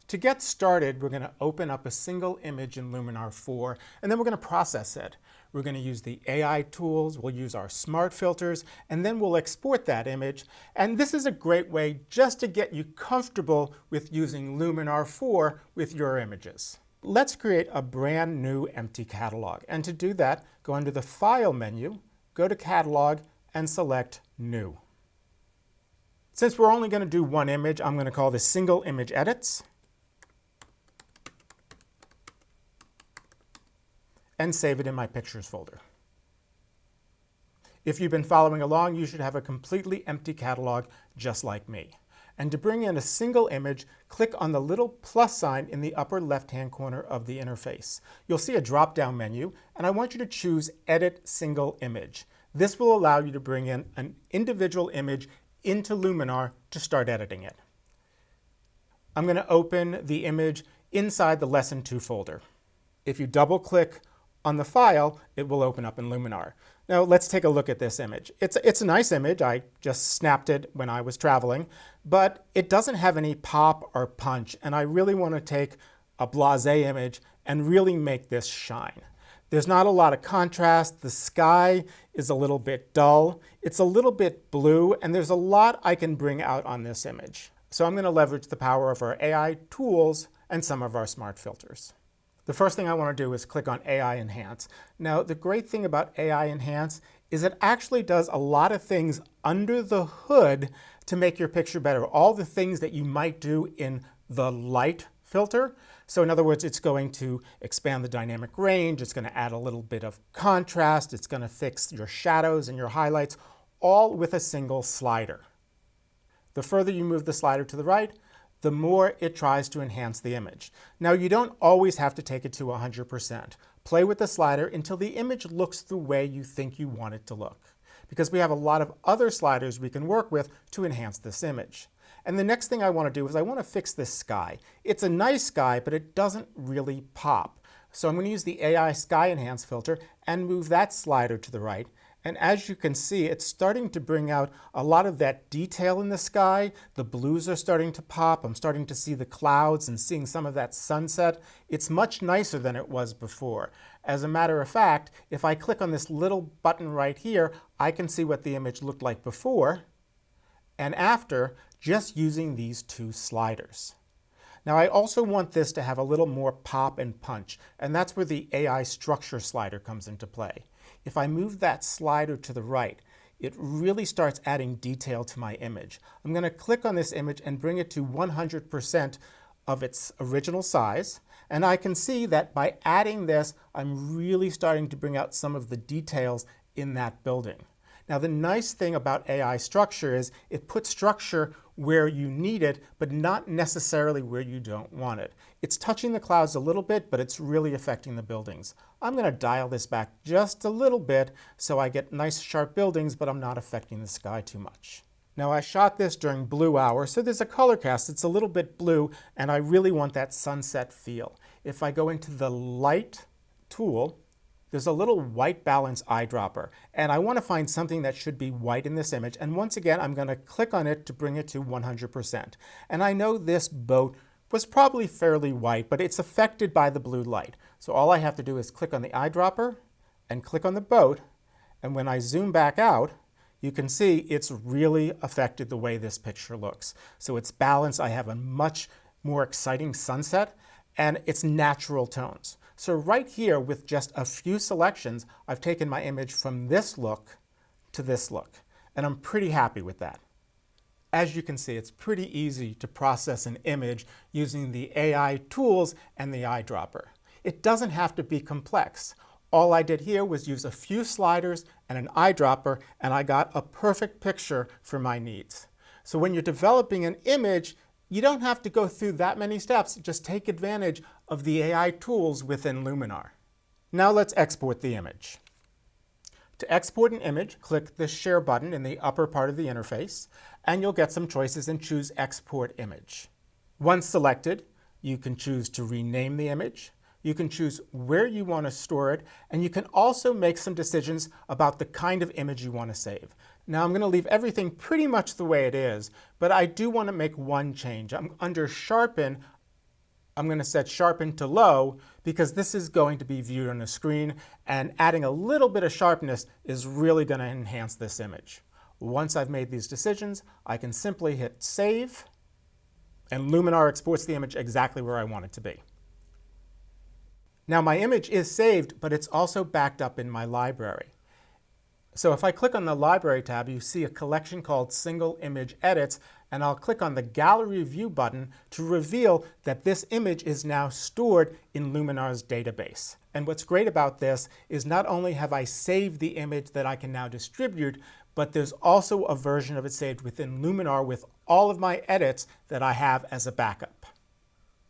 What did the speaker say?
To get started, we're going to open up a single image in Luminar 4, and then we're going to process it. We're going to use the AI tools, we'll use our smart filters, and then we'll export that image. And this is a great way just to get you comfortable with using Luminar 4 with your images. Let's create a brand new empty catalog. And to do that, go under the File menu, go to Catalog, and select New. Since we're only going to do one image, I'm going to call this Single Image Edits. And save it in my Pictures folder. If you've been following along, you should have a completely empty catalog just like me. And to bring in a single image, click on the little plus sign in the upper left-hand corner of the interface. You'll see a drop-down menu, and I want you to choose Edit Single Image. This will allow you to bring in an individual image into Luminar to start editing it. I'm going to open the image inside the Lesson 2 folder. If you double-click on the file, it will open up in Luminar. Now let's take a look at this image. It's a nice image. I just snapped it when I was traveling, but it doesn't have any pop or punch, and I really want to take a blasé image and really make this shine. There's not a lot of contrast. The sky is a little bit dull. It's a little bit blue, and there's a lot I can bring out on this image. So I'm going to leverage the power of our AI tools and some of our smart filters. The first thing I want to do is click on AI Enhance. Now, the great thing about AI Enhance is it actually does a lot of things under the hood to make your picture better. All the things that you might do in the light filter. So in other words, it's going to expand the dynamic range, it's going to add a little bit of contrast, it's going to fix your shadows and your highlights, all with a single slider. The further you move the slider to the right, the more it tries to enhance the image. Now, you don't always have to take it to 100%. Play with the slider until the image looks the way you think you want it to look, because we have a lot of other sliders we can work with to enhance this image. And the next thing I want to do is I want to fix this sky. It's a nice sky, but it doesn't really pop. So I'm going to use the AI Sky Enhance filter and move that slider to the right. And as you can see, it's starting to bring out a lot of that detail in the sky. The blues are starting to pop. I'm starting to see the clouds and seeing some of that sunset. It's much nicer than it was before. As a matter of fact, if I click on this little button right here, I can see what the image looked like before and after, just using these two sliders. Now, I also want this to have a little more pop and punch, and that's where the AI structure slider comes into play. If I move that slider to the right, it really starts adding detail to my image. I'm going to click on this image and bring it to 100% of its original size, and I can see that by adding this, I'm really starting to bring out some of the details in that building. Now, the nice thing about AI structure is it puts structure where you need it, but not necessarily where you don't want it. It's touching the clouds a little bit, but it's really affecting the buildings. I'm going to dial this back just a little bit so I get nice sharp buildings, but I'm not affecting the sky too much. Now, I shot this during blue hour, so there's a color cast. It's a little bit blue, and I really want that sunset feel. If I go into the light tool, there's a little white balance eyedropper, and I want to find something that should be white in this image. And once again, I'm going to click on it to bring it to 100%. And I know this boat was probably fairly white, but it's affected by the blue light. So all I have to do is click on the eyedropper and click on the boat. And when I zoom back out, you can see it's really affected the way this picture looks. So it's balanced. I have a much more exciting sunset, and it's natural tones. So right here, with just a few selections, I've taken my image from this look to this look, and I'm pretty happy with that. As you can see, it's pretty easy to process an image using the AI tools and the eyedropper. It doesn't have to be complex. All I did here was use a few sliders and an eyedropper, and I got a perfect picture for my needs. So when you're developing an image, you don't have to go through that many steps. Just take advantage of the AI tools within Luminar. Now let's export the image. To export an image, click the Share button in the upper part of the interface, and you'll get some choices and choose Export Image. Once selected, you can choose to rename the image, you can choose where you want to store it, and you can also make some decisions about the kind of image you want to save. Now I'm going to leave everything pretty much the way it is, but I do want to make one change. Under Sharpen, I'm going to set sharpen to low because this is going to be viewed on the screen, and adding a little bit of sharpness is really going to enhance this image. Once I've made these decisions, I can simply hit save, and Luminar exports the image exactly where I want it to be. Now my image is saved, but it's also backed up in my library. So if I click on the Library tab, you see a collection called Single Image Edits, and I'll click on the Gallery View button to reveal that this image is now stored in Luminar's database. And what's great about this is not only have I saved the image that I can now distribute, but there's also a version of it saved within Luminar with all of my edits that I have as a backup.